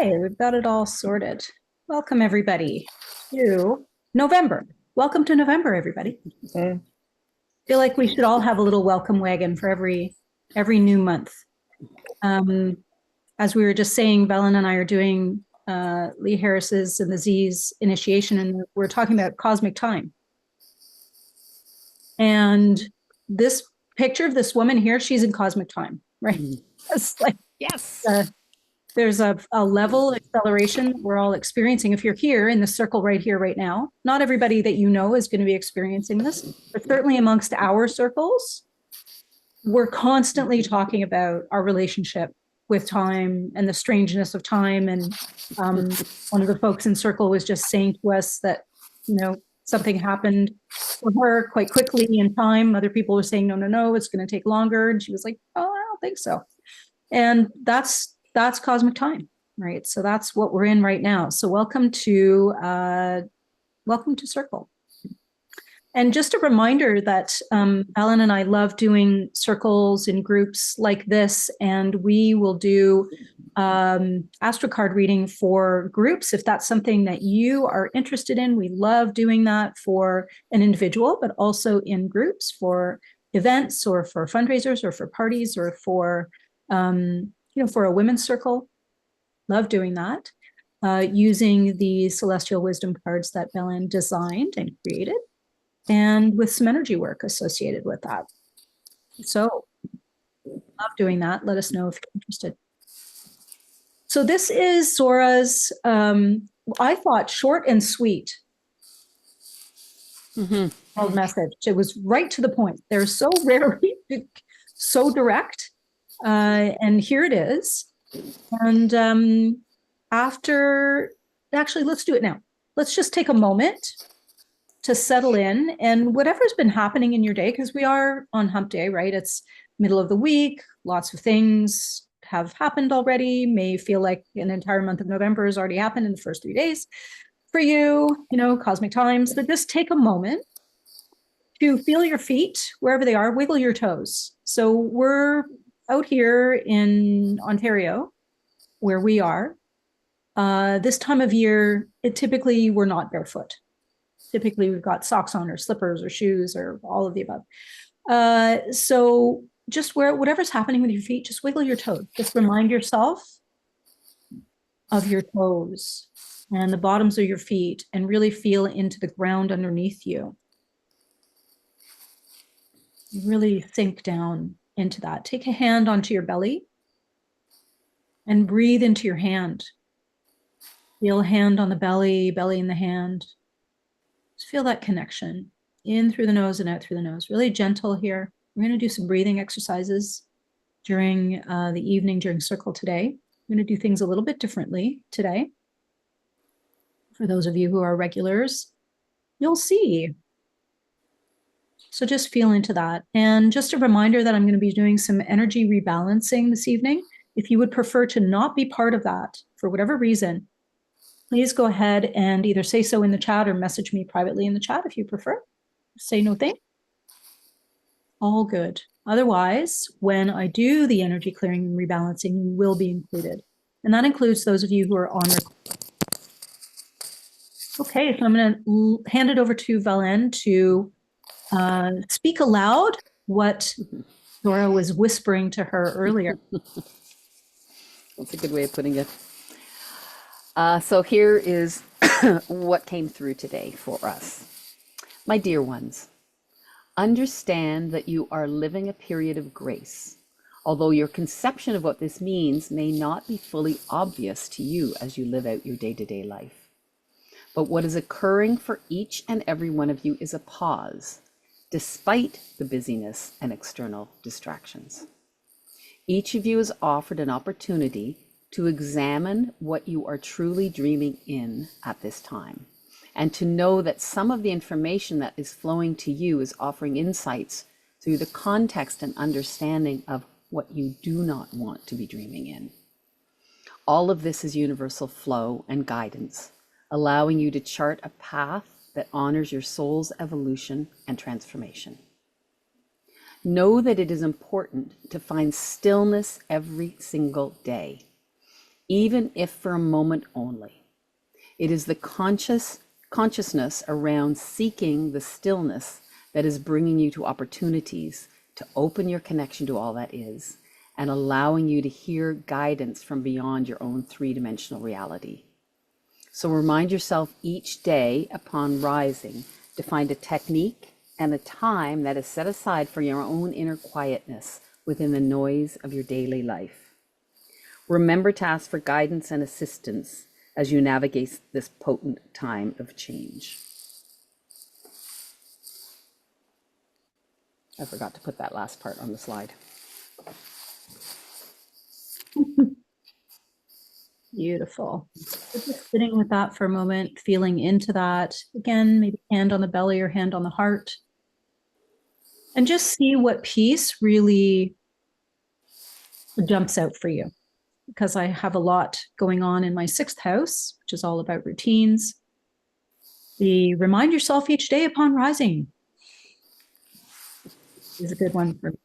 Okay, we've got it all sorted. Welcome everybody to November. Welcome to November, everybody. I feel like we should all have a little welcome wagon for every new month. As we were just saying, Belen and I are doing Lee Harris's and the Z's initiation, and we're talking about cosmic time. And this picture of this woman here, she's in cosmic time, right? It's like, yes. There's a level of acceleration we're all experiencing. If you're here in the circle right here, right now, not everybody that you know is going to be experiencing this, but certainly amongst our circles, we're constantly talking about our relationship with time and the strangeness of time. And one of the folks in circle was just saying to us that, something happened for her quite quickly in time. Other people were saying, no, it's going to take longer. And she was like, oh, I don't think so. And that's cosmic time, right? So that's what we're in right now. So welcome to Circle. And just a reminder that Ellen and I love doing circles in groups like this, and we will do astro card reading for groups if that's something that you are interested in. We love doing that for an individual, but also in groups for events or for fundraisers or for parties or for for a women's circle. Love doing that using the celestial wisdom cards that Belen designed and created, and with some energy work associated with that. So love doing that. Let us know if you're interested. So this is Zora's, I thought, short and sweet message. It was right to the point. They're so rarely so direct. And here it is. And actually, let's do it now. Let's just take a moment to settle in, and whatever's been happening in your day, because we are on hump day, right? It's middle of the week. Lots of things have happened already. May feel like an entire month of November has already happened in the first 3 days for you, cosmic times. But just take a moment to feel your feet wherever they are, wiggle your toes. So we're out here in Ontario, where we are. This time of year, typically we're not barefoot. Typically we've got socks on or slippers or shoes or all of the above. So just whatever's happening with your feet, just wiggle your toes. Just remind yourself of your toes and the bottoms of your feet, and really feel into the ground underneath you. Really sink down into that. Take a hand onto your belly and breathe into your hand. Feel a hand on the belly, belly in the hand. Just feel that connection in through the nose and out through the nose. Really gentle here. We're going to do some breathing exercises during the evening, during circle today. I'm going to do things a little bit differently today. For those of you who are regulars, you'll see. So just feel into that. And just a reminder that I'm going to be doing some energy rebalancing this evening. If you would prefer to not be part of that for whatever reason, please go ahead and either say so in the chat or message me privately in the chat if you prefer. Say no thing. All good. Otherwise, when I do the energy clearing and rebalancing, you will be included. And that includes those of you who are on record. Okay, so I'm going to hand it over to Valen to speak aloud what Zora was whispering to her earlier. That's a good way of putting it. So here is what came through today for us. My dear ones, understand that you are living a period of grace, although your conception of what this means may not be fully obvious to you as you live out your day-to-day life. But what is occurring for each and every one of you is a pause, despite the busyness and external distractions. Each of you is offered an opportunity to examine what you are truly dreaming in at this time, and to know that some of the information that is flowing to you is offering insights through the context and understanding of what you do not want to be dreaming in. All of this is universal flow and guidance, allowing you to chart a path that honors your soul's evolution and transformation. Know that it is important to find stillness every single day. even if for a moment only. It is the consciousness around seeking the stillness that is bringing you to opportunities to open your connection to all that is, and allowing you to hear guidance from beyond your own three-dimensional reality. So remind yourself each day upon rising to find a technique and a time that is set aside for your own inner quietness within the noise of your daily life. Remember to ask for guidance and assistance as you navigate this potent time of change. I forgot to put that last part on the slide. Beautiful. So just sitting with that for a moment, feeling into that. Again, maybe hand on the belly or hand on the heart. And just see what piece really jumps out for you. Because I have a lot going on in my 6th house, which is all about routines. The remind yourself each day upon rising is a good one for me.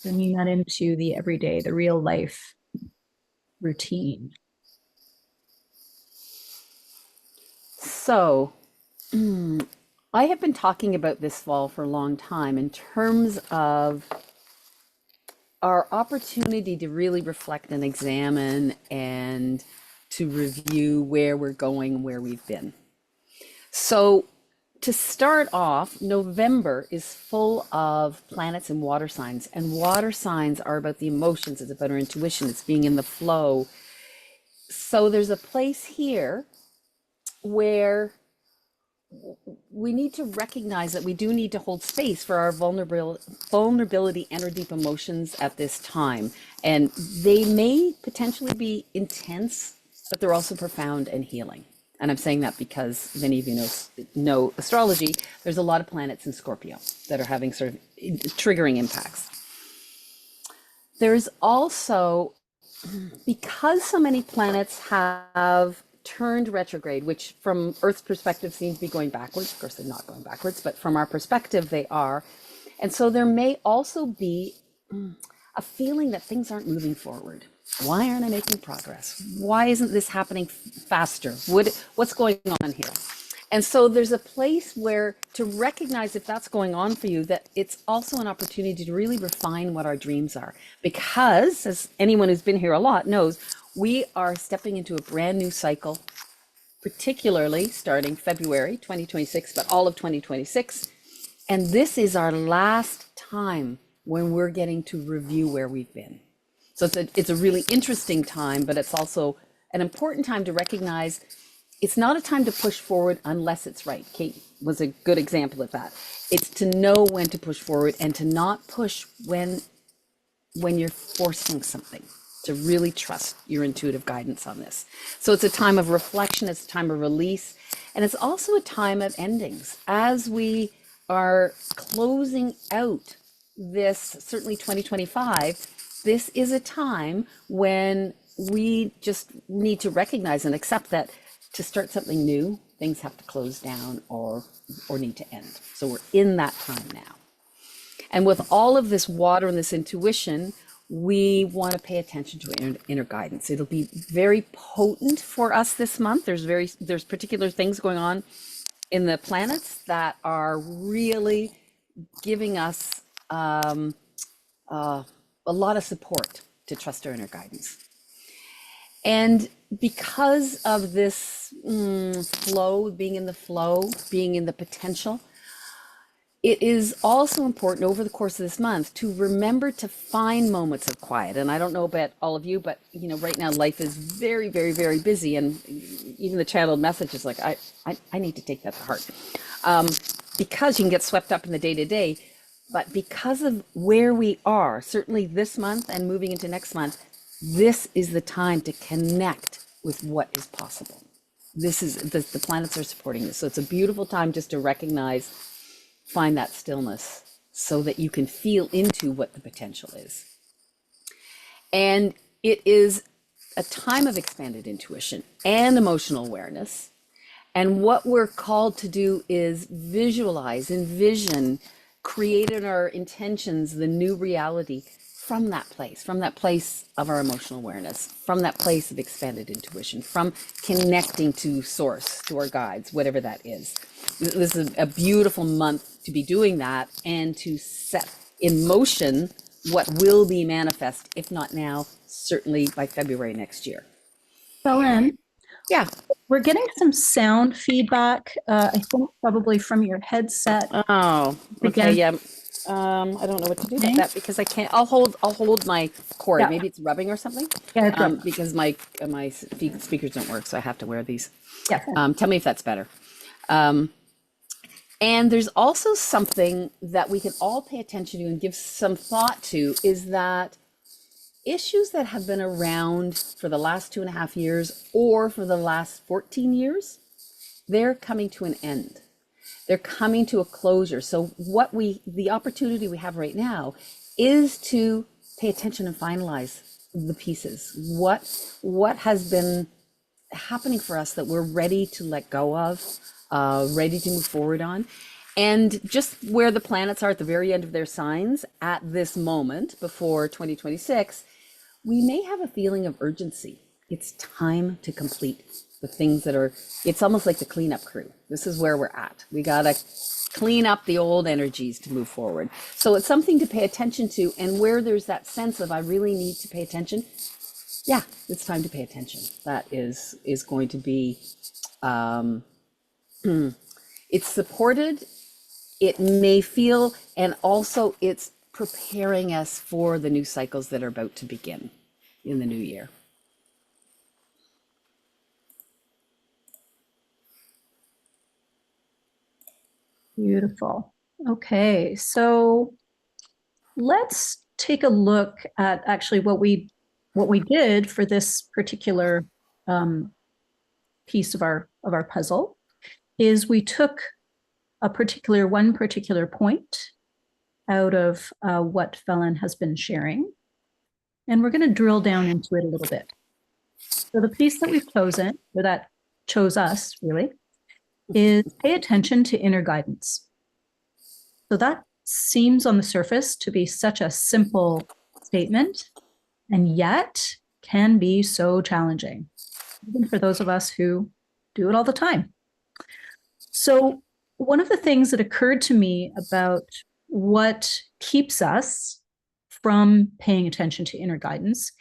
Bringing that into the everyday, the real life routine. So, I have been talking about this fall for a long time in terms of our opportunity to really reflect and examine and to review where we're going and where we've been. So to start off, November is full of planets and water signs, and water signs are about the emotions, it's about our intuition, it's being in the flow. So there's a place here where we need to recognize that we do need to hold space for our vulnerability and our deep emotions at this time. And they may potentially be intense, but they're also profound and healing. And I'm saying that because many of you know astrology, there's a lot of planets in Scorpio that are having sort of triggering impacts. There's also, because so many planets have turned retrograde, which from Earth's perspective seems to be going backwards. Of course, they're not going backwards, but from our perspective, they are. And so there may also be a feeling that things aren't moving forward. Why aren't I making progress? Why isn't this happening faster? What's going on here? And so there's a place where to recognize if that's going on for you, that it's also an opportunity to really refine what our dreams are. Because, as anyone who's been here a lot knows, we are stepping into a brand new cycle, particularly starting February 2026, but all of 2026. And this is our last time when we're getting to review where we've been. So it's a really interesting time, but it's also an important time to recognize it's not a time to push forward unless it's right. Kate was a good example of that. It's to know when to push forward and to not push when you're forcing something, to really trust your intuitive guidance on this. So it's a time of reflection, it's a time of release, and it's also a time of endings. As we are closing out this, certainly 2025, this is a time when we just need to recognize and accept that to start something new, things have to close down or need to end. So we're in that time now. And with all of this water and this intuition, we want to pay attention to inner guidance. It'll be very potent for us this month. There's particular things going on in the planets that are really giving us a lot of support to trust our inner guidance. And because of this flow, being in the potential, it is also important over the course of this month to remember to find moments of quiet. And I don't know about all of you, but right now life is very, very, very busy. And even the channeled message is like, I need to take that to heart. Because you can get swept up in the day-to-day, but because of where we are, certainly this month and moving into next month, this is the time to connect with what is possible. This is the planets are supporting this. So it's a beautiful time just to recognize, find that stillness so that you can feel into what the potential is. And it is a time of expanded intuition and emotional awareness. And what we're called to do is visualize, envision, create in our intentions the new reality from that place of our emotional awareness, from that place of expanded intuition, from connecting to source, to our guides, whatever that is. This is a beautiful month to be doing that and to set in motion what will be manifest, if not now, certainly by February next year. Belen, Yeah. we're getting some sound feedback, I think probably from your headset. Oh, okay. Again. Yeah. I don't know what to do about that because I can't. I'll hold my cord. Yeah. Maybe it's rubbing or something. Yeah, it's rubbing. Because my speakers don't work, so I have to wear these. Yeah. Tell me if that's better. And there's also something that we can all pay attention to and give some thought to, is that issues that have been around for the last 2.5 years or for the last 14 years, they're coming to an end. They're coming to a closure. So the opportunity we have right now is to pay attention and finalize the pieces. What has been happening for us that we're ready to let go of, ready to move forward on. And just where the planets are at the very end of their signs at this moment before 2026, we may have a feeling of urgency. It's time to complete the things that are, it's almost like the cleanup crew. This is where we're at. We got to clean up the old energies to move forward. So it's something to pay attention to. And where there's that sense of, I really need to pay attention. Yeah, it's time to pay attention. That is going to be, it's supported, it may feel, and also it's preparing us for the new cycles that are about to begin in the new year. Beautiful. Okay, so let's take a look at actually what we did for this particular piece of our puzzle. Is we took one particular point out of what Belen has been sharing, and we're going to drill down into it a little bit. So the piece that we've chosen, or that chose us really, is pay attention to inner guidance. So that seems on the surface to be such a simple statement, and yet can be so challenging, even for those of us who do it all the time. So one of the things that occurred to me about what keeps us from paying attention to inner guidance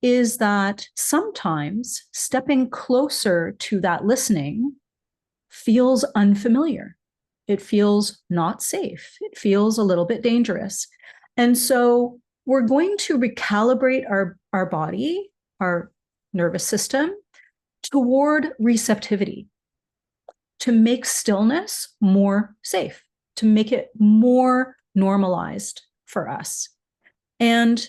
is that sometimes stepping closer to that listening feels unfamiliar. It feels not safe. It feels a little bit dangerous. And so we're going to recalibrate our body, our nervous system, toward receptivity, to make stillness more safe, to make it more normalized for us. And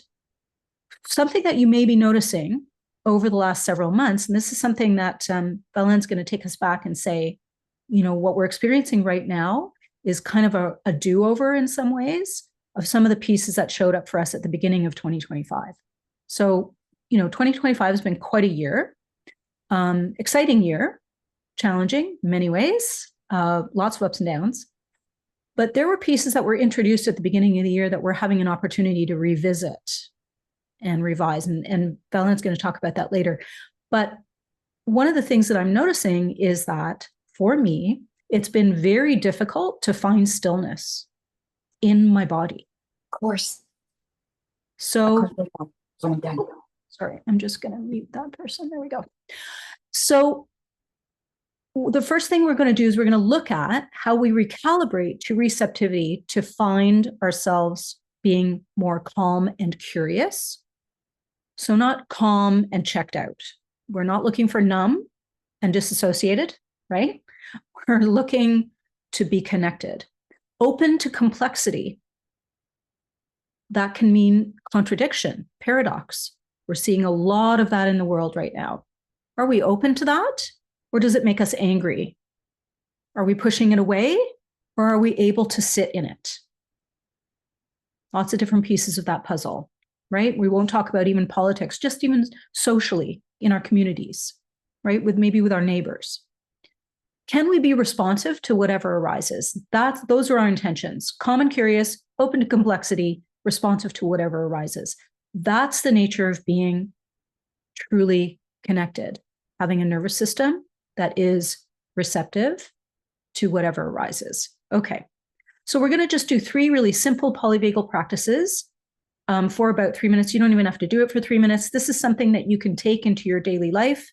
something that you may be noticing over the last several months, and this is something that Belen's going to take us back and say, what we're experiencing right now is kind of a do-over in some ways of some of the pieces that showed up for us at the beginning of 2025. So, 2025 has been quite a year, exciting year, challenging in many ways, lots of ups and downs. But there were pieces that were introduced at the beginning of the year that we're having an opportunity to revisit and revise. And Belen's going to talk about that later. But one of the things that I'm noticing is that for me, it's been very difficult to find stillness in my body. Of course. So, sorry, I'm just going to mute that person. There we go. So the first thing we're going to do is we're going to look at how we recalibrate to receptivity to find ourselves being more calm and curious. So not calm and checked out. We're not looking for numb and disassociated, right? We're looking to be connected, open to complexity. That can mean contradiction, paradox. We're seeing a lot of that in the world right now. Are we open to that? Or does it make us angry? Are we pushing it away? Or are we able to sit in it? Lots of different pieces of that puzzle, right? We won't talk about even politics, just even socially in our communities, right? With our neighbors. Can we be responsive to whatever arises? Those are our intentions. Calm and curious, open to complexity, responsive to whatever arises. That's the nature of being truly connected, having a nervous system that is receptive to whatever arises. Okay, so we're going to just do 3 really simple polyvagal practices for about 3 minutes. You don't even have to do it for 3 minutes. This is something that you can take into your daily life.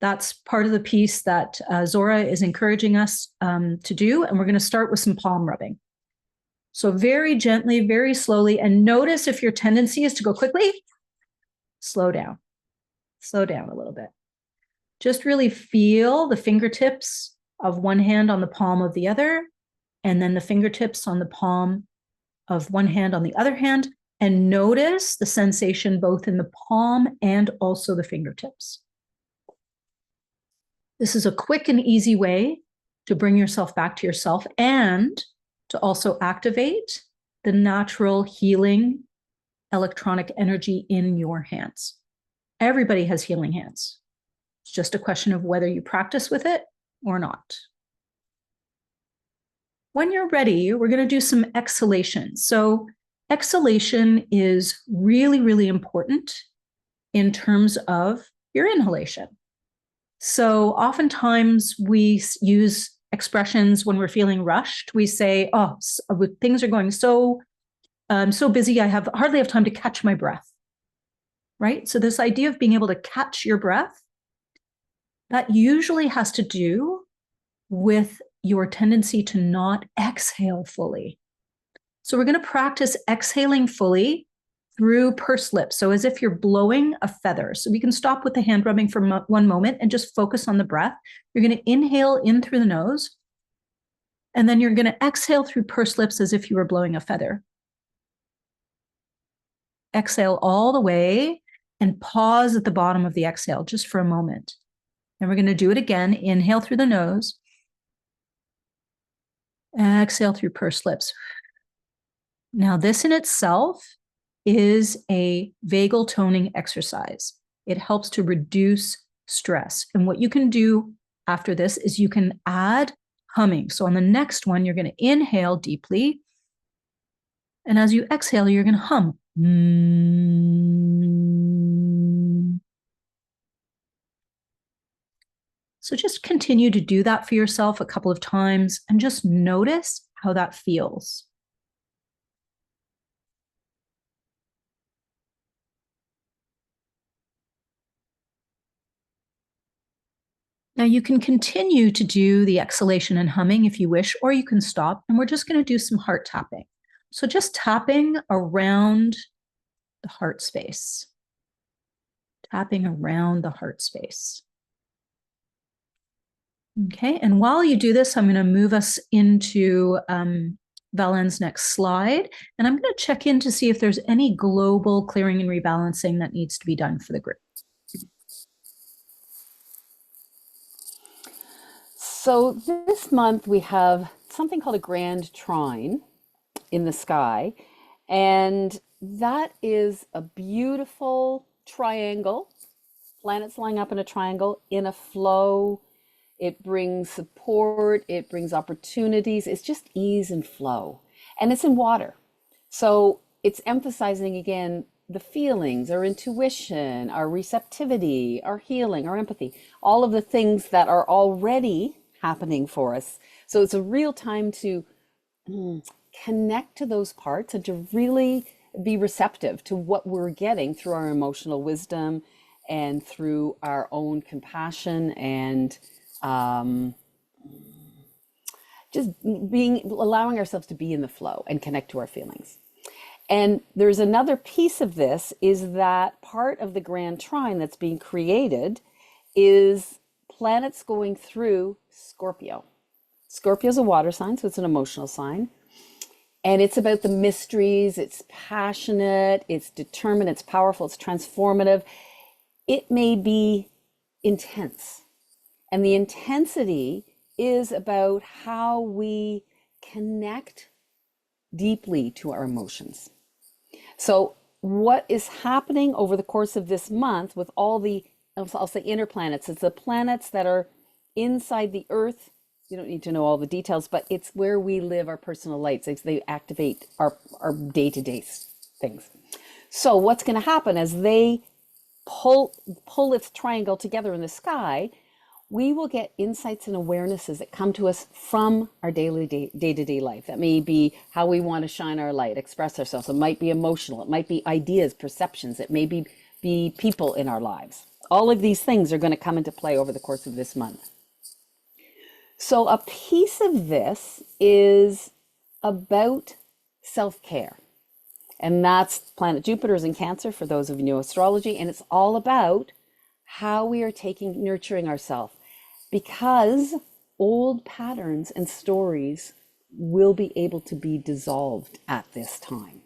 That's part of the piece that Zora is encouraging us to do. And we're going to start with some palm rubbing. So very gently, very slowly, and notice if your tendency is to go quickly, slow down. Slow down a little bit. Just really feel the fingertips of one hand on the palm of the other, and then the fingertips on the palm of one hand on the other hand, and notice the sensation both in the palm and also the fingertips. This is a quick and easy way to bring yourself back to yourself and to also activate the natural healing electronic energy in your hands. Everybody has healing hands. It's just a question of whether you practice with it or not. When you're ready, we're going to do some exhalation. So exhalation is really, really important in terms of your inhalation. So oftentimes we use expressions when we're feeling rushed. We say, oh, things are going so busy, I hardly have time to catch my breath, right? So this idea of being able to catch your breath, that usually has to do with your tendency to not exhale fully. So we're going to practice exhaling fully through pursed lips. So as if you're blowing a feather. So we can stop with the hand rubbing for one moment and just focus on the breath. You're going to inhale in through the nose, and then you're going to exhale through pursed lips as if you were blowing a feather. Exhale all the way and pause at the bottom of the exhale just for a moment. And we're going to do it again. Inhale through the nose. Exhale through pursed lips. Now, this in itself is a vagal toning exercise. It helps to reduce stress. And what you can do after this is you can add humming. So on the next one, you're going to inhale deeply. And as you exhale, you're going to hum. So just continue to do that for yourself a couple of times and just notice how that feels. Now you can continue to do the exhalation and humming if you wish, or you can stop, and we're just going to do some heart tapping. So just tapping around the heart space. Tapping around the heart space. Okay, and while you do this, I'm going to move us into Valen's next slide, and I'm going to check in to see if there's any global clearing and rebalancing that needs to be done for the group. So this month we have something called a Grand Trine in the sky, and that is a beautiful triangle, planets lying up in a triangle in a flow. It brings support, it brings opportunities, it's just ease and flow. And it's in water. So it's emphasizing again the feelings, our intuition, our receptivity, our healing, our empathy, all of the things that are already happening for us. So it's a real time to connect to those parts and to really be receptive to what we're getting through our emotional wisdom and through our own compassion and just allowing ourselves to be in the flow and connect to our feelings. And there's another piece of this is that part of the Grand Trine that's being created is planets going through Scorpio. Scorpio is a water sign, so it's an emotional sign. And it's about the mysteries, it's passionate, it's determined, it's powerful, it's transformative. It may be intense. And the intensity is about how we connect deeply to our emotions. So what is happening over the course of this month with all the, I'll say inner planets, it's the planets that are inside the earth. You don't need to know all the details, but it's where we live our personal lights. They activate our day-to-day things. So what's going to happen as they pull its triangle together in the sky, we will get insights and awarenesses that come to us from our daily day-to-day life. That may be how we want to shine our light, express ourselves. It might be emotional. It might be ideas, perceptions. It may be people in our lives. All of these things are going to come into play over the course of this month. So a piece of this is about self-care. And that's planet Jupiter is in Cancer, for those of you who know astrology. And it's all about how we are nurturing ourselves, because old patterns and stories will be able to be dissolved at this time.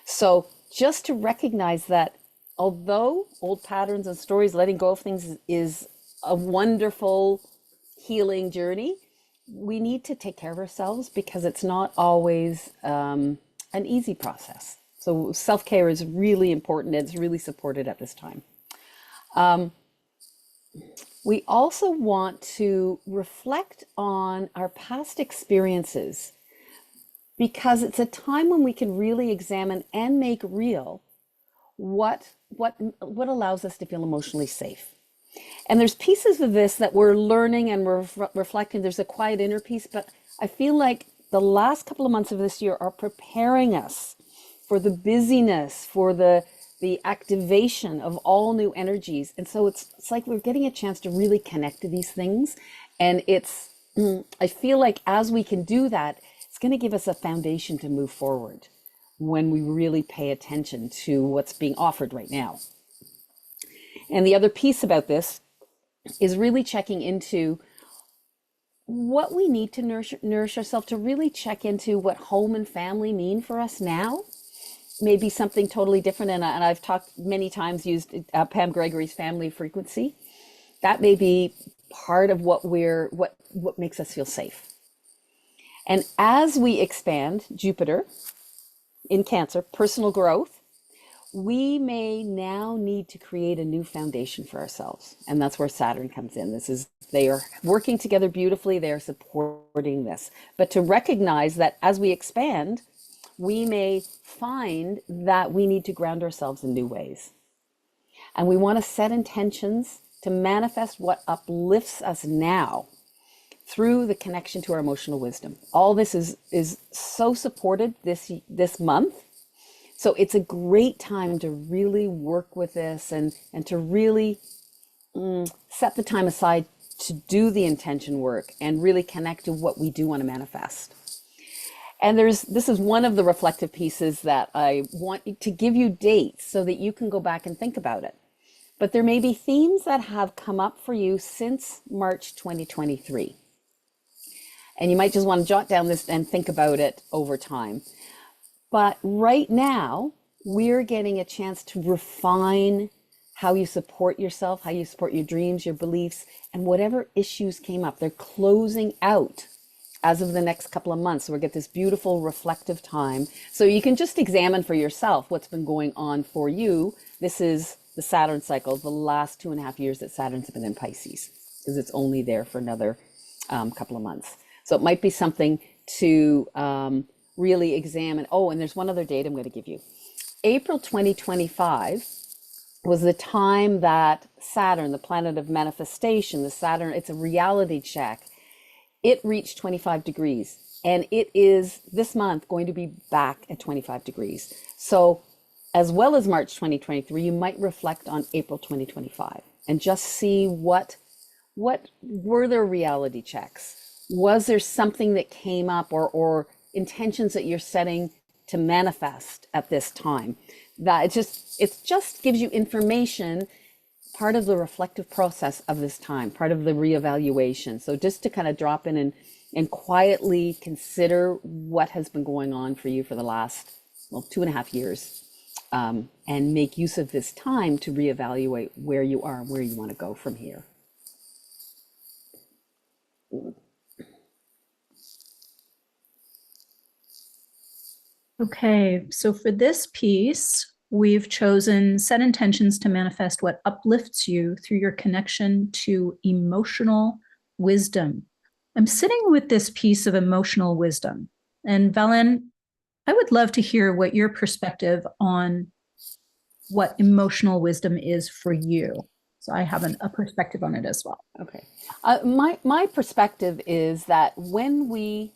So just to recognize that although old patterns and stories, letting go of things is a wonderful healing journey, we need to take care of ourselves because it's not always an easy process. So self-care is really important. It's really supported at this time. We also want to reflect on our past experiences, because it's a time when we can really examine and make real what allows us to feel emotionally safe. And there's pieces of this that we're learning and we're reflecting. There's a quiet inner piece, but I feel like the last couple of months of this year are preparing us for the busyness, for the activation of all new energies. And so it's like we're getting a chance to really connect to these things. And I feel like as we can do that, it's going to give us a foundation to move forward when we really pay attention to what's being offered right now. And the other piece about this is really checking into what we need to nourish ourselves, to really check into what home and family mean for us now. Maybe something totally different. And I've talked many times, used Pam Gregory's family frequency. That may be part of what makes us feel safe. And as we expand Jupiter in Cancer, personal growth, we may now need to create a new foundation for ourselves. And that's where Saturn comes in. They are working together beautifully. They are supporting this. But to recognize that as we expand, we may find that we need to ground ourselves in new ways. And we want to set intentions to manifest what uplifts us now through the connection to our emotional wisdom. All this is so supported this month. So it's a great time to really work with this and to really set the time aside to do the intention work and really connect to what we do want to manifest. And this is one of the reflective pieces that I want to give you dates so that you can go back and think about it. But there may be themes that have come up for you since March 2023. And you might just want to jot down this and think about it over time. But right now, we're getting a chance to refine how you support yourself, how you support your dreams, your beliefs, and whatever issues came up. They're closing out as of the next couple of months. So we get this beautiful reflective time. So you can just examine for yourself what's been going on for you. This is the Saturn cycle, the last 2.5 years that Saturn's been in Pisces, because it's only there for another couple of months. So it might be something to really examine. Oh, and there's one other date I'm going to give you. April 2025 was the time that Saturn, the planet of manifestation, it's a reality check. It reached 25 degrees, and it is this month going to be back at 25 degrees. So as well as March 2023, you might reflect on April 2025 and just see what were their reality checks. Was there something that came up or intentions that you're setting to manifest at this time? That it just gives you information, part of the reflective process of this time, part of the reevaluation. So just to kind of drop in and quietly consider what has been going on for you for the last 2.5 years, and make use of this time to reevaluate where you are and where you want to go from here. Okay, so for this piece, we've chosen set intentions to manifest what uplifts you through your connection to emotional wisdom. I'm sitting with this piece of emotional wisdom. And Velen, I would love to hear what your perspective on what emotional wisdom is for you. So I have a perspective on it as well. Okay. My perspective is that when we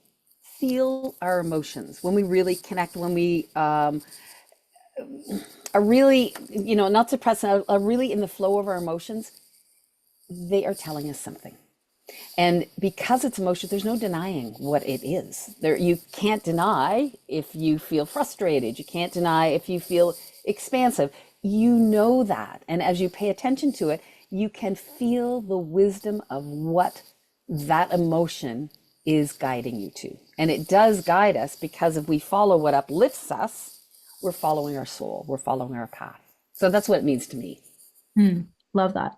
feel our emotions, when we really connect, when we are really, not suppressed, are really in the flow of our emotions, they are telling us something. And because it's emotion, there's no denying what it is. There, you can't deny if you feel frustrated. You can't deny if you feel expansive. You know that. And as you pay attention to it, you can feel the wisdom of what that emotion is guiding you to. And it does guide us because if we follow what uplifts us, we're following our soul, we're following our path. So that's what it means to me. Love that.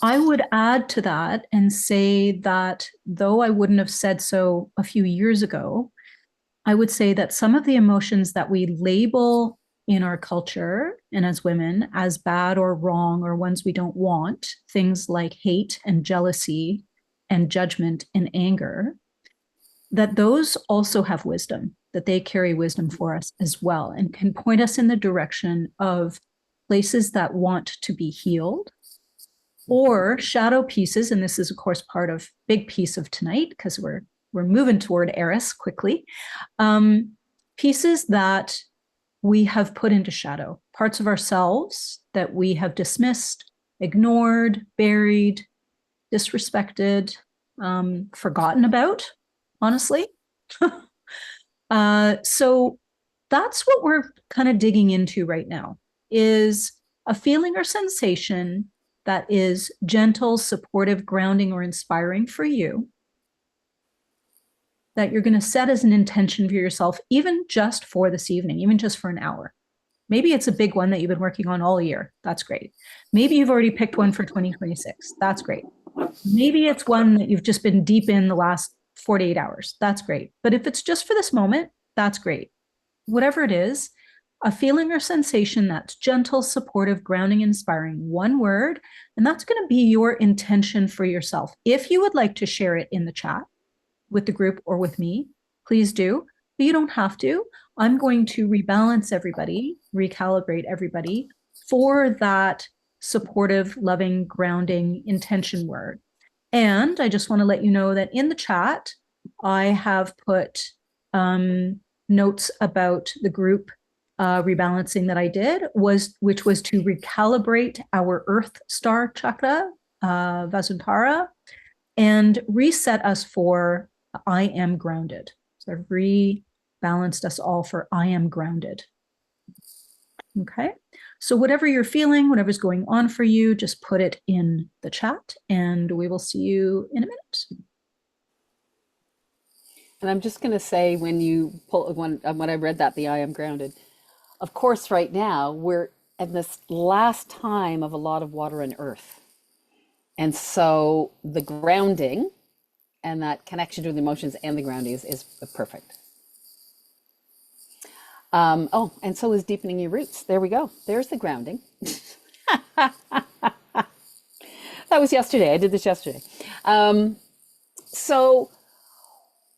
I would add to that and say that though I wouldn't have said so a few years ago, I would say that some of the emotions that we label in our culture and as women as bad or wrong or ones we don't want, things like hate and jealousy and judgment and anger, that those also have wisdom, that they carry wisdom for us as well and can point us in the direction of places that want to be healed or shadow pieces. And this is of course part of big piece of tonight because we're moving toward Eris quickly. Pieces that we have put into shadow, parts of ourselves that we have dismissed, ignored, buried, disrespected, forgotten about, honestly. So that's what we're kind of digging into right now is a feeling or sensation that is gentle, supportive, grounding, or inspiring for you that you're going to set as an intention for yourself, even just for this evening, even just for an hour. Maybe it's a big one that you've been working on all year. That's great. Maybe you've already picked one for 2026. That's great. Maybe it's one that you've just been deep in the last 48 hours. That's great. But if it's just for this moment, that's great. Whatever it is, a feeling or sensation that's gentle, supportive, grounding, inspiring, one word, and that's going to be your intention for yourself. If you would like to share it in the chat with the group or with me, please do, but you don't have to. I'm going to rebalance everybody, recalibrate everybody for that supportive, loving, grounding intention word. And I just want to let you know that in the chat, I have put notes about the group rebalancing that I did, which was to recalibrate our Earth Star chakra, Vasuntara, and reset us for I am grounded. So I've rebalanced us all for I am grounded. Okay. So whatever you're feeling, whatever's going on for you, just put it in the chat and we will see you in a minute. And I'm just going to say when I read that, the I am grounded, of course, right now we're in this last time of a lot of water and earth. And so the grounding and that connection to the emotions and the grounding is perfect. And so is deepening your roots. There we go. There's the grounding. That was yesterday. I did this yesterday. So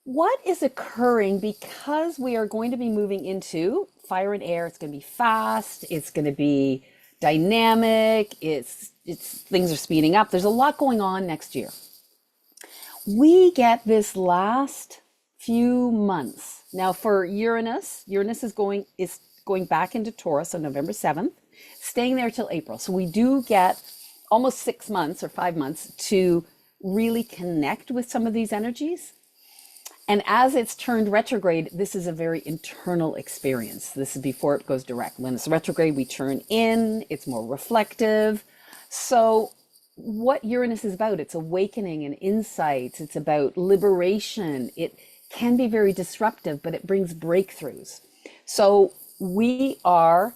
what is occurring because we are going to be moving into fire and air? It's going to be fast. It's going to be dynamic. It's things are speeding up. There's a lot going on next year. We get this last few months. Now for Uranus is going back into Taurus on November 7th, staying there till April. So we do get almost 6 months or 5 months to really connect with some of these energies. And as it's turned retrograde, this is a very internal experience. This is before it goes direct. When it's retrograde, we turn in, it's more reflective. So what Uranus is about, it's awakening and insights. It's about liberation. It can be very disruptive, but it brings breakthroughs. So we are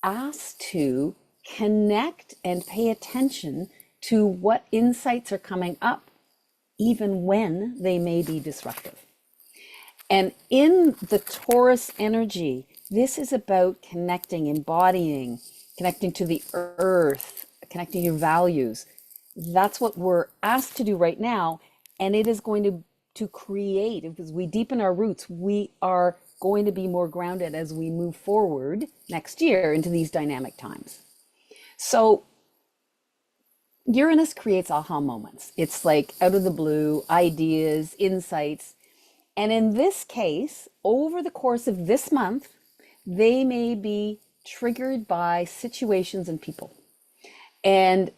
asked to connect and pay attention to what insights are coming up, even when they may be disruptive. And in the Taurus energy, this is about connecting, embodying, connecting to the earth, connecting your values. That's what we're asked to do right now. And it is going to to create. If we deepen our roots, we are going to be more grounded as we move forward next year into these dynamic times. So Uranus creates aha moments. It's like out of the blue, ideas, insights. And in this case, over the course of this month, they may be triggered by situations and people. And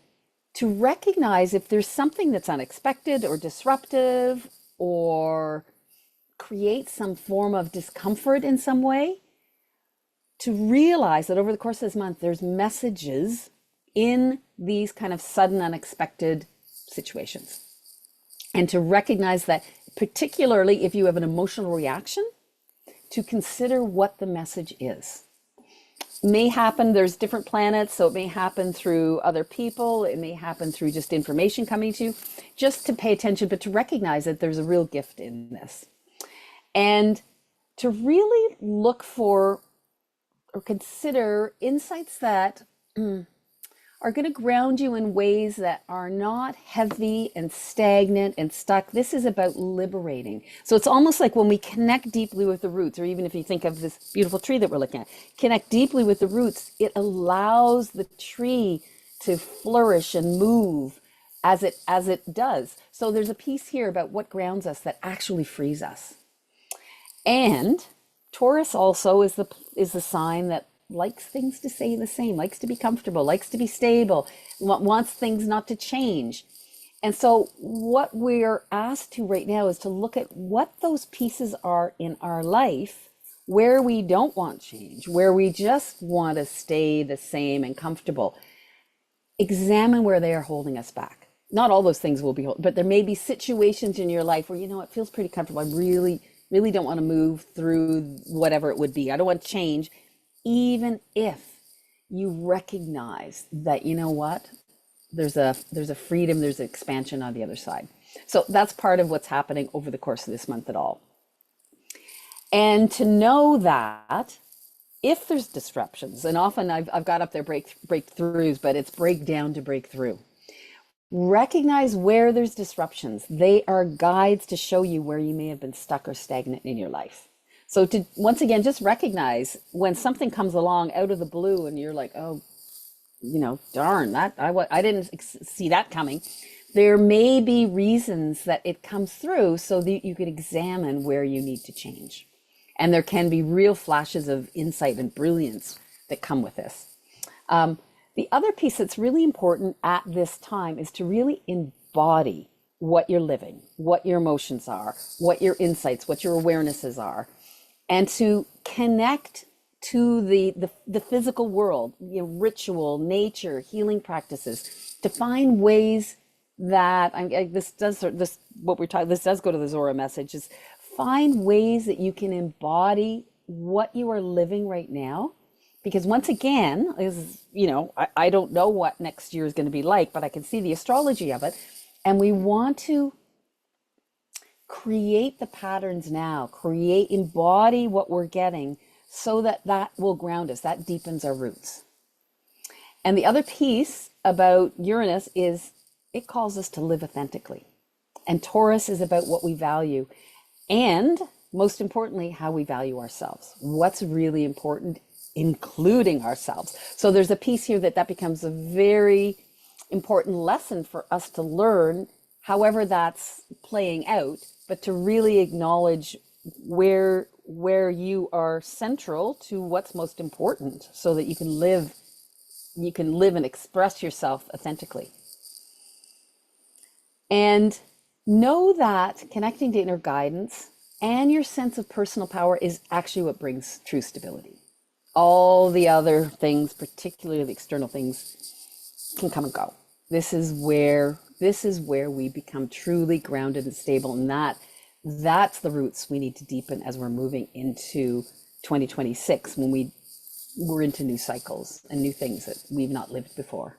to recognize if there's something that's unexpected or disruptive or creates some form of discomfort in some way, to realize that over the course of this month, there's messages in these kind of sudden, unexpected situations. And to recognize that, particularly if you have an emotional reaction, to consider what the message is. May happen, there's different planets, so it may happen through other people, it may happen through just information coming to you, just to pay attention, but to recognize that there's a real gift in this. And to really look for or consider insights that are going to ground you in ways that are not heavy and stagnant and stuck. This is about liberating. So it's almost like when we connect deeply with the roots, or even if you think of this beautiful tree that we're looking at, connect deeply with the roots, it allows the tree to flourish and move as it does. So there's a piece here about what grounds us that actually frees us. And Taurus also is the sign that likes things to stay the same, likes to be comfortable, likes to be stable, wants things not to change. And so what we're asked to right now is to look at what those pieces are in our life where we don't want change, where we just want to stay the same and comfortable. Examine where they are holding us back. Not all those things will be, but there may be situations in your life where, you know, it feels pretty comfortable. I really don't want to move through whatever it would be. I don't want to change, even if you recognize that, you know what, there's a freedom, there's an expansion on the other side. So that's part of what's happening over the course of this month at all. And to know that if there's disruptions, and often I've got up there breakthroughs, but it's breakdown to breakthrough. Recognize where there's disruptions. They are guides to show you where you may have been stuck or stagnant in your life. So to, once again, just recognize when something comes along out of the blue and you're like, oh, you know, darn, that I didn't see that coming. There may be reasons that it comes through so that you can examine where you need to change. And there can be real flashes of insight and brilliance that come with this. The other piece that's really important at this time is to really embody what you're living, what your emotions are, what your insights, what your awarenesses are, and to connect to the physical world, you know, ritual, nature, healing practices, to find ways that this does go to the Zora message, is find ways that you can embody what you are living right now. Because once again, you know, I don't know what next year is going to be like, but I can see the astrology of it. And we want to create the patterns now, embody what we're getting so that that will ground us, that deepens our roots. And the other piece about Uranus is it calls us to live authentically. And Taurus is about what we value. And most importantly, how we value ourselves. What's really important, including ourselves. So there's a piece here that becomes a very important lesson for us to learn, however that's playing out, but to really acknowledge where you are central to what's most important so that you can live and express yourself authentically. And know that connecting to inner guidance and your sense of personal power is actually what brings true stability. All the other things, particularly the external things, can come and go. This is where we become truly grounded and stable, and that's the roots we need to deepen as we're moving into 2026, when we're into new cycles and new things that we've not lived before.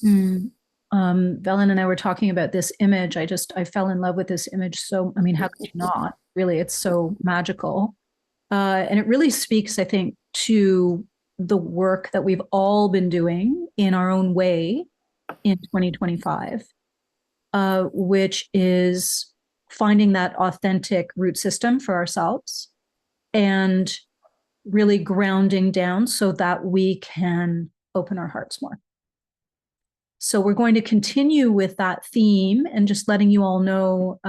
Velen and I were talking about this image. I fell in love with this image. So, I mean, how could you not? Really, it's so magical. And it really speaks, I think, to the work that we've all been doing in our own way in 2025, which is finding that authentic root system for ourselves and really grounding down so that we can open our hearts more. So we're going to continue with that theme and just letting you all know,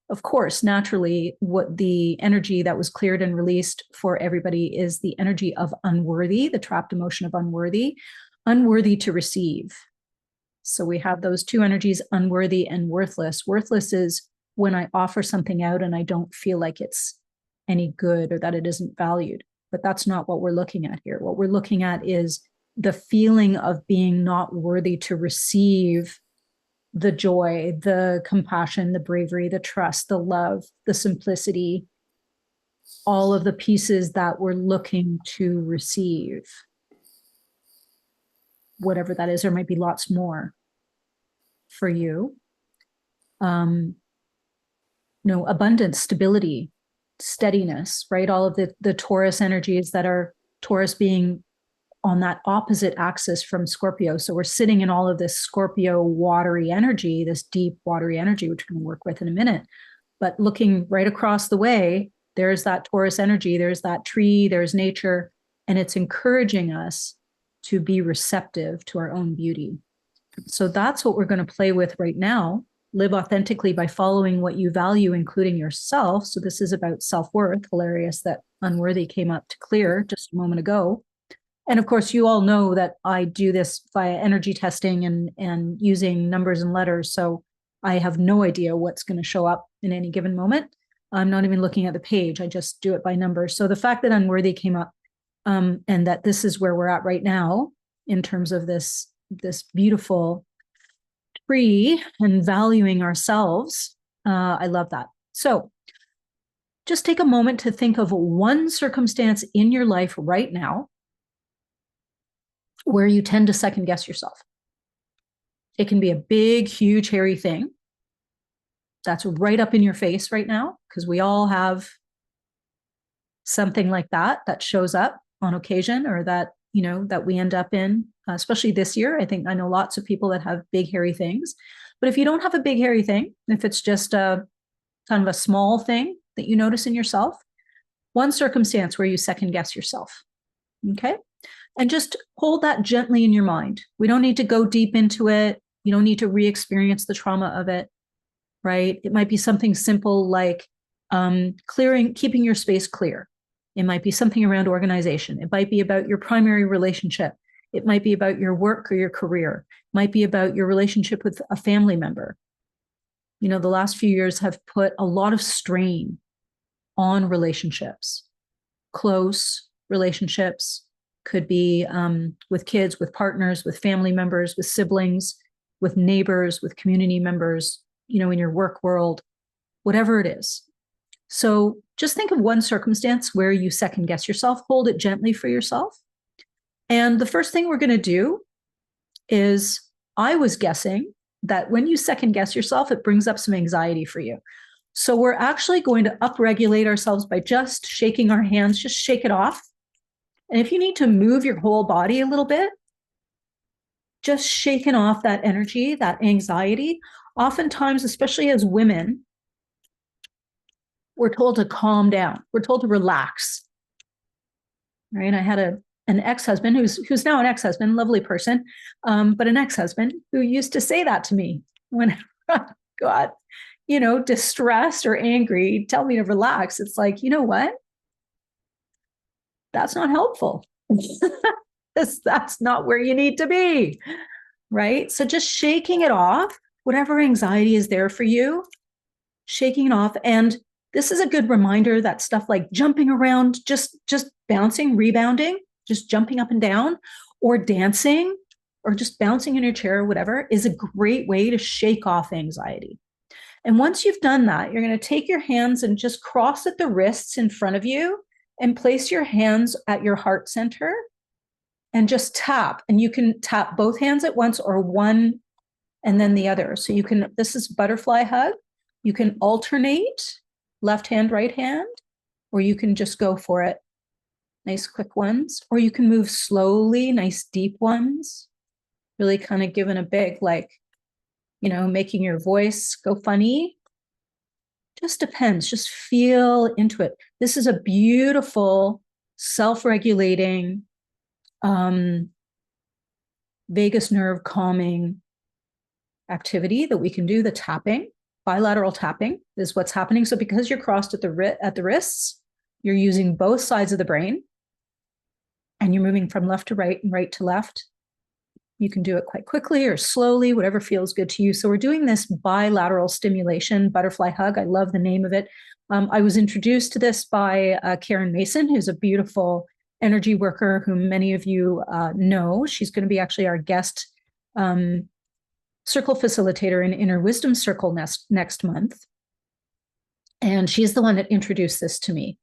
of course, naturally, what the energy that was cleared and released for everybody is the energy of unworthy, the trapped emotion of unworthy, unworthy to receive. So we have those two energies, unworthy and worthless. Worthless is when I offer something out and I don't feel like it's any good or that it isn't valued. But that's not what we're looking at here. What we're looking at is the feeling of being not worthy to receive the joy, the compassion, the bravery, the trust, the love, the simplicity, all of the pieces that we're looking to receive. Whatever that is, there might be lots more for you. Abundance, stability, steadiness, right? All of the Taurus energies that are Taurus being on that opposite axis from Scorpio. So we're sitting in all of this Scorpio watery energy, this deep watery energy, which we're going to work with in a minute. But looking right across the way, there's that Taurus energy, there's that tree, there's nature, and it's encouraging us to be receptive to our own beauty. So that's what we're going to play with right now. Live authentically by following what you value, including yourself. So this is about self-worth. Hilarious that unworthy came up to clear just a moment ago. And of course, you all know that I do this via energy testing and using numbers and letters. So I have no idea what's going to show up in any given moment. I'm not even looking at the page. I just do it by numbers. So the fact that unworthy came up and that this is where we're at right now in terms of this beautiful tree and valuing ourselves, I love that. So just take a moment to think of one circumstance in your life right now where you tend to second guess yourself. It can be a big, huge, hairy thing that's right up in your face right now, because we all have something like that shows up on occasion, or that, that we end up in, especially this year. I know lots of people that have big, hairy things. But if you don't have a big, hairy thing, if it's just a kind of a small thing that you notice in yourself, one circumstance where you second guess yourself, okay? And just hold that gently in your mind. We don't need to go deep into it. You don't need to re-experience the trauma of it, right? It might be something simple like keeping your space clear. It might be something around organization. It might be about your primary relationship. It might be about your work or your career. It might be about your relationship with a family member. The last few years have put a lot of strain on relationships, close relationships. Could be with kids, with partners, with family members, with siblings, with neighbors, with community members, in your work world, whatever it is. So just think of one circumstance where you second guess yourself, hold it gently for yourself. And the first thing we're going to do is, I was guessing that when you second guess yourself, it brings up some anxiety for you. So we're actually going to upregulate ourselves by just shaking our hands, just shake it off. And if you need to move your whole body a little bit, just shaking off that energy, that anxiety. Oftentimes, especially as women, we're told to calm down. We're told to relax. Right? I had an ex-husband who's now an ex-husband, lovely person, but an ex-husband who used to say that to me when I got, distressed or angry, tell me to relax. It's like, you know what? That's not helpful. That's not where you need to be, right? So just shaking it off, whatever anxiety is there for you, shaking it off. And this is a good reminder that stuff like jumping around, just bouncing, rebounding, just jumping up and down, or dancing, or just bouncing in your chair, or whatever, is a great way to shake off anxiety. And once you've done that, you're going to take your hands and just cross at the wrists in front of you and place your hands at your heart center and just tap. And you can tap both hands at once or one and then the other. So this is butterfly hug. You can alternate left hand, right hand, or you can just go for it. Nice quick ones. Or you can move slowly, nice deep ones. Really kind of giving a big, making your voice go funny. Just depends. Just feel into it. This is a beautiful, self-regulating, vagus nerve calming activity that we can do. The tapping, bilateral tapping is what's happening. So because you're crossed at the wrists, you're using both sides of the brain and you're moving from left to right and right to left. You can do it quite quickly or slowly, whatever feels good to you. So we're doing this bilateral stimulation, butterfly hug. I love the name of it. I was introduced to this by Karen Mason, who's a beautiful energy worker whom many of you know. She's going to be actually our guest circle facilitator in Inner Wisdom Circle next month. And she's the one that introduced this to me.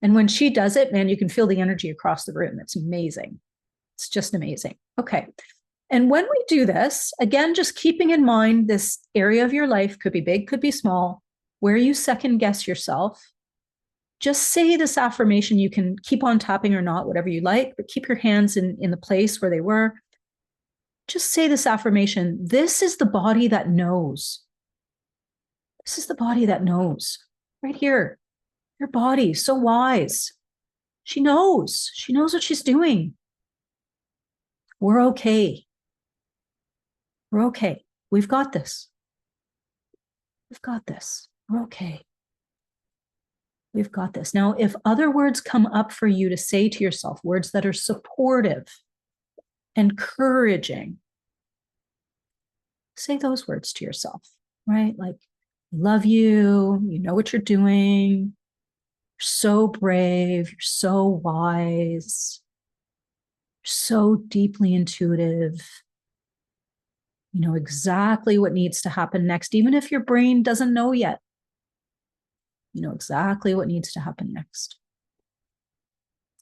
And when she does it, man, you can feel the energy across the room. It's amazing. It's just amazing. Okay. And when we do this, again, just keeping in mind this area of your life could be big, could be small, where you second guess yourself. Just say this affirmation. You can keep on tapping or not, whatever you like, but keep your hands in the place where they were. Just say this affirmation. This is the body that knows. This is the body that knows. Right here. Your body, so wise. She knows. She knows what she's doing. We're okay. We're okay. We've got this. We've got this. We're okay. We've got this. Now, if other words come up for you to say to yourself, words that are supportive, encouraging, say those words to yourself, right? Like, I love you. You know what you're doing. You're so brave. You're so wise. You're so deeply intuitive. You know exactly what needs to happen next, even if your brain doesn't know yet. You know exactly what needs to happen next.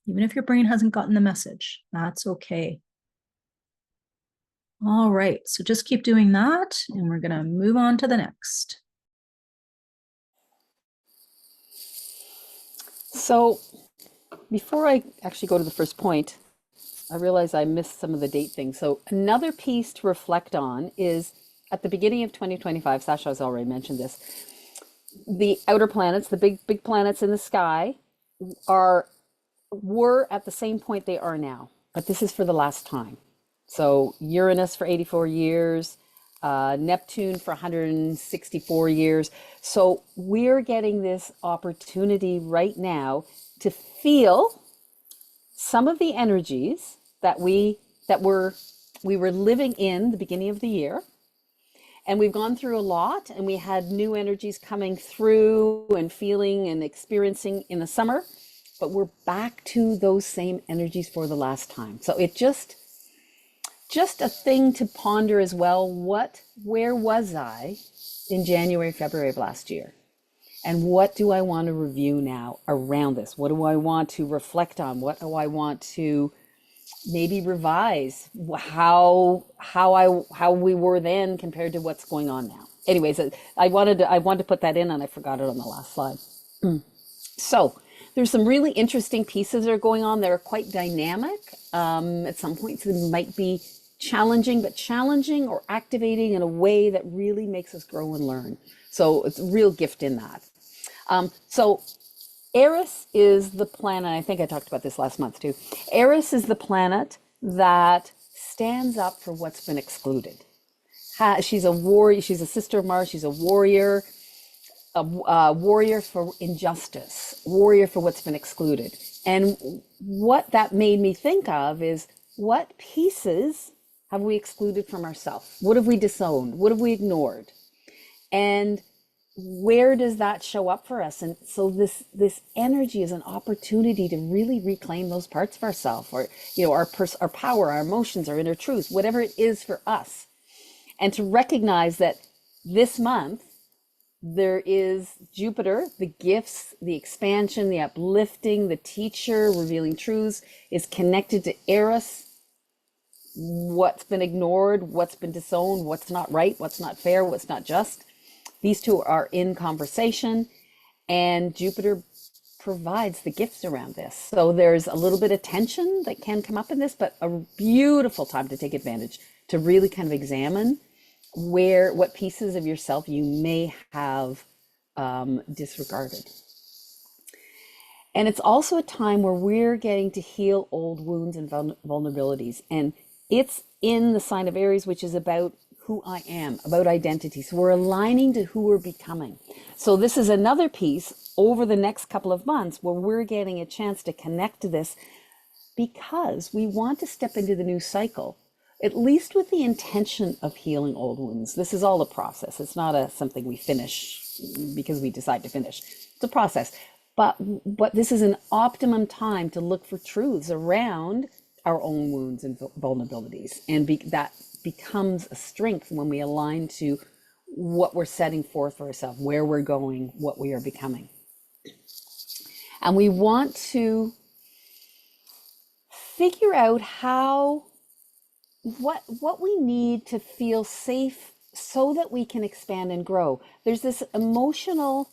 Even if your brain hasn't gotten the message, that's okay. All right, so just keep doing that, and we're gonna move on to the next. So before I actually go to the first point, I realize I missed some of the date things. So another piece to reflect on is at the beginning of 2025, Sasha has already mentioned this, the outer planets, the big planets in the sky were at the same point they are now, but this is for the last time. So Uranus for 84 years, Neptune for 164 years. So we're getting this opportunity right now to feel some of the energies that we were living in the beginning of the year. And we've gone through a lot, and we had new energies coming through and feeling and experiencing in the summer, but we're back to those same energies for the last time. So it just a thing to ponder as well. Where was I in January, February of last year? And what do I want to review now around this? What do I want to reflect on? What do I want to maybe revise? How we were then compared to what's going on now? Anyways, I wanted to put that in, and I forgot it on the last slide. So there's some really interesting pieces that are going on that are quite dynamic. At some points, it might be challenging, but challenging or activating in a way that really makes us grow and learn. So it's a real gift in that. So Eris is the planet, I think I talked about this last month too. Eris is the planet that stands up for what's been excluded. She's a warrior, she's a sister of Mars, she's a warrior for injustice, warrior for what's been excluded. And what that made me think of is, what pieces have we excluded from ourselves? What have we disowned? What have we ignored? And where does that show up for us? And so this energy is an opportunity to really reclaim those parts of ourselves, or our power, our emotions, our inner truth, whatever it is for us, and to recognize that this month there is Jupiter, the gifts, the expansion, the uplifting, the teacher, revealing truths, is connected to Eris. What's been ignored, what's been disowned, what's not right, what's not fair, what's not just. These two are in conversation, and Jupiter provides the gifts around this. So there's a little bit of tension that can come up in this, but a beautiful time to take advantage, to really kind of examine what pieces of yourself you may have disregarded. And it's also a time where we're getting to heal old wounds and vulnerabilities. And it's in the sign of Aries, which is about who I am, about identity. So we're aligning to who we're becoming. So this is another piece over the next couple of months where we're getting a chance to connect to this, because we want to step into the new cycle, at least with the intention of healing old wounds. This is all a process. It's not something we finish because we decide to finish. It's a process. But this is an optimum time to look for truths around our own wounds and vulnerabilities. And that becomes a strength when we align to what we're setting forth for ourselves, where we're going, what we are becoming. And we want to figure out what we need to feel safe so that we can expand and grow. There's this emotional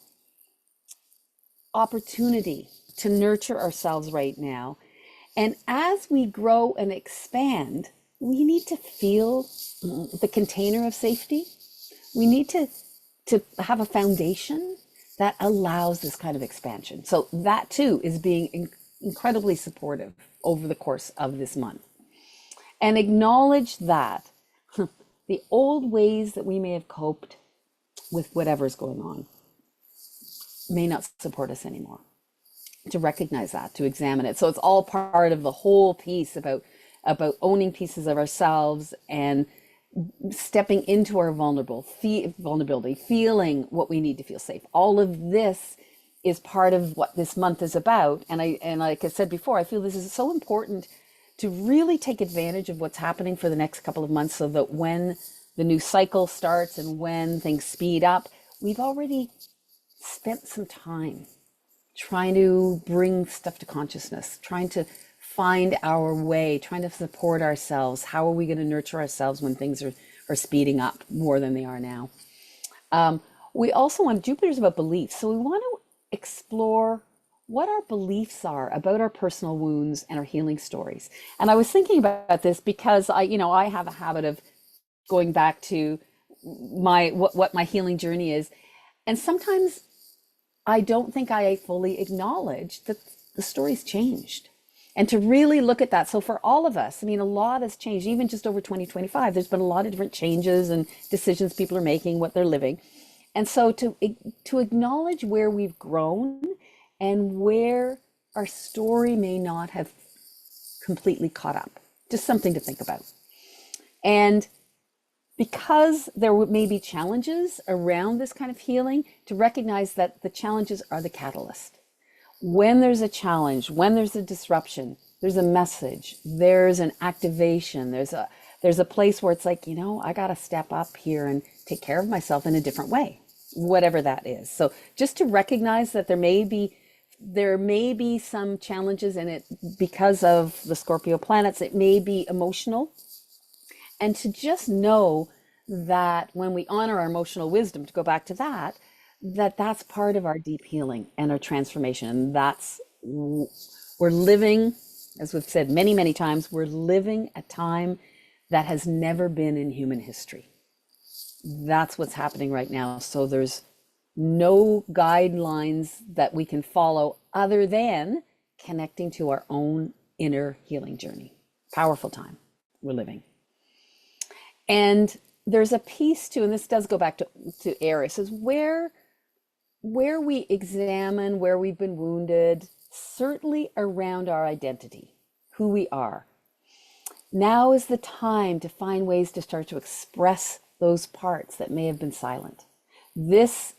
opportunity to nurture ourselves right now. And as we grow and expand, we need to feel the container of safety. We need to have a foundation that allows this kind of expansion. So that too is being incredibly supportive over the course of this month. And acknowledge that the old ways that we may have coped with whatever's going on may not support us anymore. To recognize that, to examine it. So it's all part of the whole piece about owning pieces of ourselves and stepping into our vulnerability, feeling what we need to feel safe. All of this is part of what this month is about. And like I said before, I feel this is so important to really take advantage of what's happening for the next couple of months, so that when the new cycle starts and when things speed up, we've already spent some time trying to bring stuff to consciousness, trying to find our way, trying to support ourselves. How are we going to nurture ourselves when things are speeding up more than they are now? We also want, Jupiter's about beliefs. So we want to explore what our beliefs are about our personal wounds and our healing stories. And I was thinking about this because I have a habit of going back to what my healing journey is. And sometimes I don't think I fully acknowledge that the story's changed. And to really look at that. So for all of us, I mean, a lot has changed, even just over 2025. There's been a lot of different changes and decisions people are making, what they're living. And so to acknowledge where we've grown and where our story may not have completely caught up. Just something to think about. And because there may be challenges around this kind of healing, to recognize that the challenges are the catalyst. When there's a challenge, when there's a disruption, there's a message, there's an activation, there's a place where it's like, I got to step up here and take care of myself in a different way, whatever that is. So just to recognize that there may be some challenges in it because of the Scorpio planets. It may be emotional. And to just know that when we honor our emotional wisdom, to go back to that's part of our deep healing and our transformation. And we're living, as we've said many, many times, we're living a time that has never been in human history. That's what's happening right now. So there's no guidelines that we can follow other than connecting to our own inner healing journey. Powerful time we're living. And there's a piece too, and this does go back to Aries, is where we examine where we've been wounded, certainly around our identity, who we are. Now is the time to find ways to start to express those parts that may have been silent. This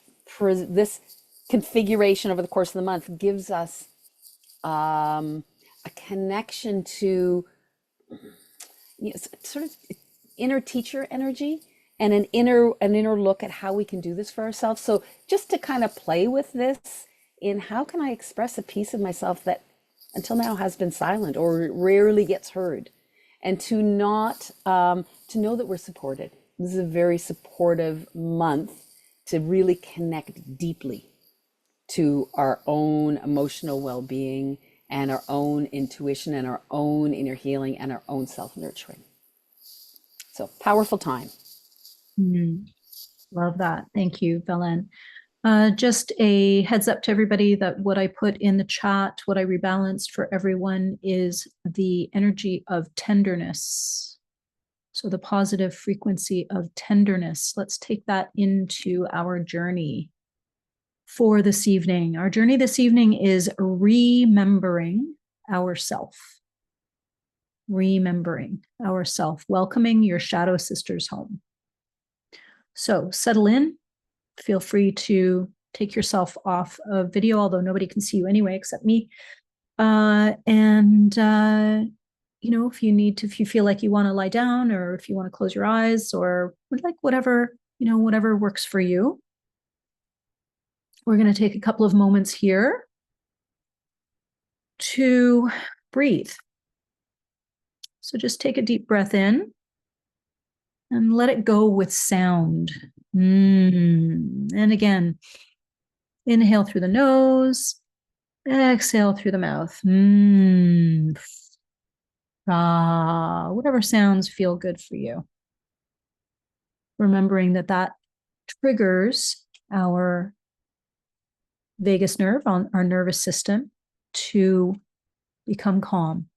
configuration over the course of the month gives us a connection to sort of inner teacher energy and an inner look at how we can do this for ourselves. So just to kind of play with this in how can I express a piece of myself that until now has been silent or rarely gets heard, and to not to know that we're supported. This is a very supportive month to really connect deeply to our own emotional well-being and our own intuition and our own inner healing and our own self-nurturing. So powerful time. Love that. Thank you, Belen. Just a heads up to everybody that what I put in the chat, what I rebalanced for everyone is the energy of tenderness. So the positive frequency of tenderness. Let's take that into our journey for this evening. Our journey this evening is remembering ourself. Remembering ourself, welcoming your shadow sisters home. So settle in. Feel free to take yourself off of video, although nobody can see you anyway except me. You know, if you feel like you want to lie down, or if you want to close your eyes, or like whatever, you know, whatever works for you. We're going to take a couple of moments here to breathe. So just take a deep breath in and let it go with sound. And again, inhale through the nose, exhale through the mouth. Whatever sounds feel good for you. Remembering that that triggers our vagus nerve, on our nervous system, to become calm.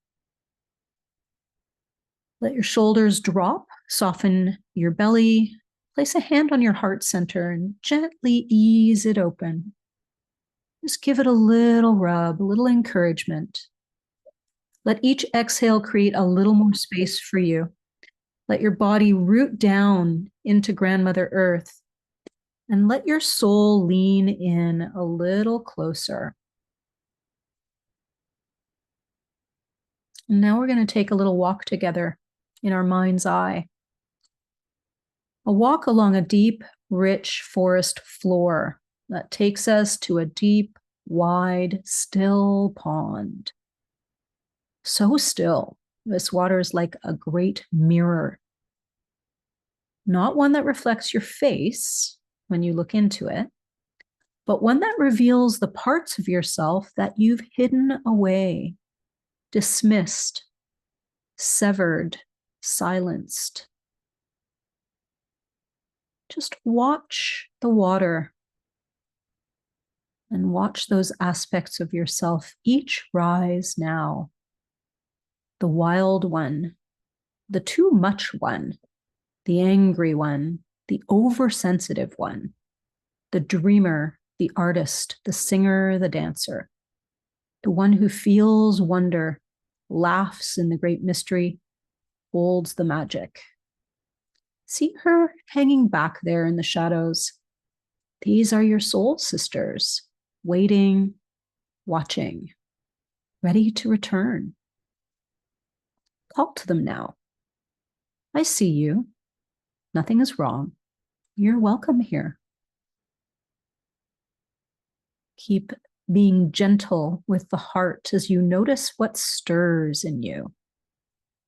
Let your shoulders drop, soften your belly, place a hand on your heart center and gently ease it open. Just give it a little rub, a little encouragement. Let each exhale create a little more space for you. Let your body root down into Grandmother Earth and let your soul lean in a little closer. And now we're going to take a little walk together in our mind's eye. A walk along a deep, rich forest floor that takes us to a deep, wide, still pond. So still, this water is like a great mirror. Not one that reflects your face when you look into it, but one that reveals the parts of yourself that you've hidden away, dismissed, severed, silenced. Just watch the water and watch those aspects of yourself each rise now. The wild one, the too much one, the angry one, the oversensitive one, the dreamer, the artist, the singer, the dancer, the one who feels wonder, laughs in the great mystery, holds the magic. See her hanging back there in the shadows. These are your soul sisters, waiting, watching, ready to return. Call to them now. I see you. Nothing is wrong. You're welcome here. Keep being gentle with the heart as you notice what stirs in you.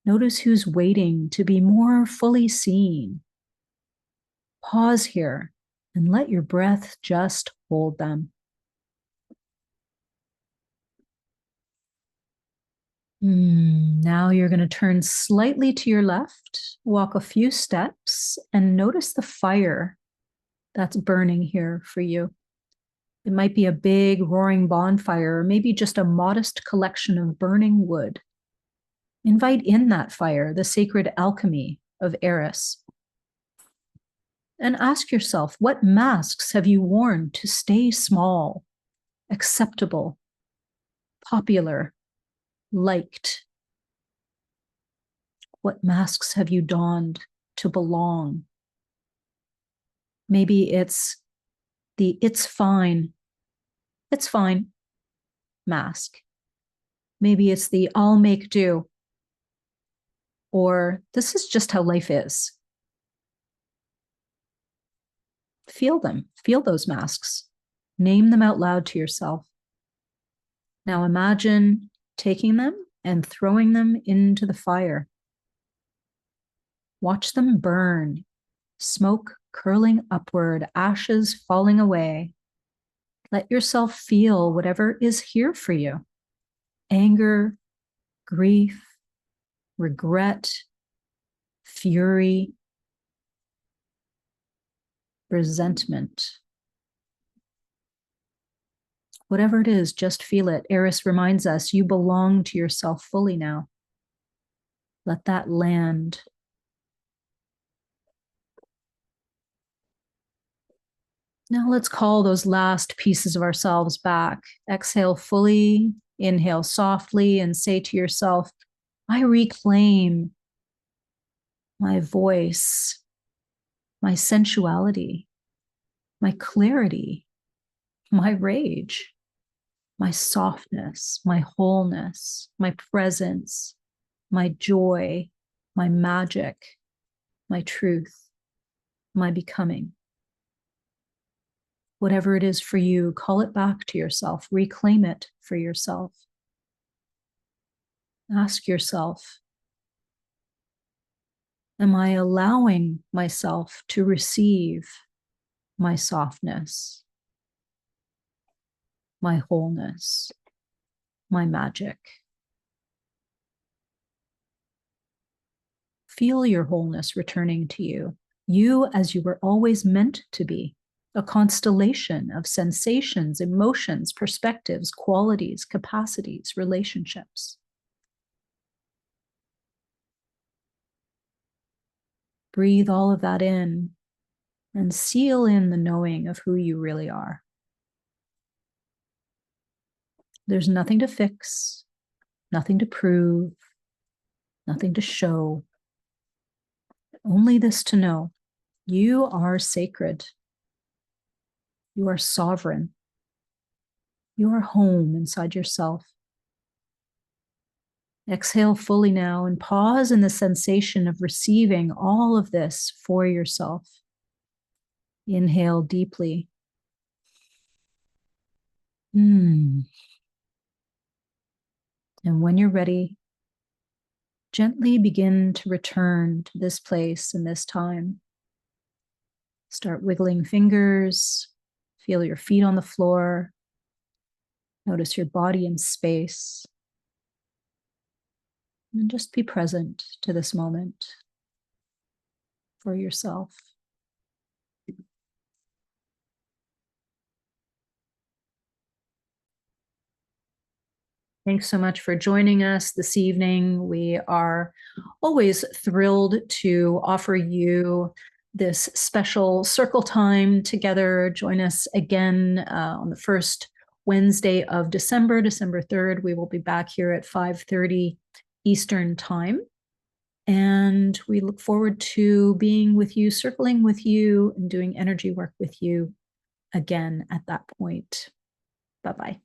Notice who's waiting to be more fully seen. Pause here and let your breath just hold them. Now you're going to turn slightly to your left, walk a few steps, and notice the fire that's burning here for you. It might be a big roaring bonfire, or maybe just a modest collection of burning wood. Invite in that fire, the sacred alchemy of Eris. And ask yourself, what masks have you worn to stay small, acceptable, popular, liked? What masks have you donned to belong? Maybe it's the it's fine mask. Maybe it's the I'll make do, or this is just how life is. Feel them, feel those masks. Name them out loud to yourself. Now imagine taking them and throwing them into the fire. Watch them burn, smoke curling upward, ashes falling away. Let yourself feel whatever is here for you. Anger, grief, regret, fury, resentment. Whatever it is, just feel it. Eris reminds us you belong to yourself fully now. Let that land. Now let's call those last pieces of ourselves back. Exhale fully, inhale softly, and say to yourself, I reclaim my voice, my sensuality, my clarity, my rage, my softness, my wholeness, my presence, my joy, my magic, my truth, my becoming. Whatever it is for you, call it back to yourself, reclaim it for yourself. Ask yourself, am I allowing myself to receive my softness, my wholeness, my magic? Feel your wholeness returning to you, you as you were always meant to be, a constellation of sensations, emotions, perspectives, qualities, capacities, relationships. Breathe all of that in and seal in the knowing of who you really are. There's nothing to fix, nothing to prove, nothing to show. Only this to know. You are sacred. You are sovereign. You are home inside yourself. Exhale fully now and pause in the sensation of receiving all of this for yourself. Inhale deeply. And when you're ready, gently begin to return to this place and this time. Start wiggling fingers, feel your feet on the floor, notice your body in space, and just be present to this moment for yourself. Thanks so much for joining us this evening. We are always thrilled to offer you this special circle time together. Join us again on the first Wednesday of December, December 3rd. We will be back here at 5:30 Eastern Time. And we look forward to being with you, circling with you, and doing energy work with you again at that point. Bye-bye.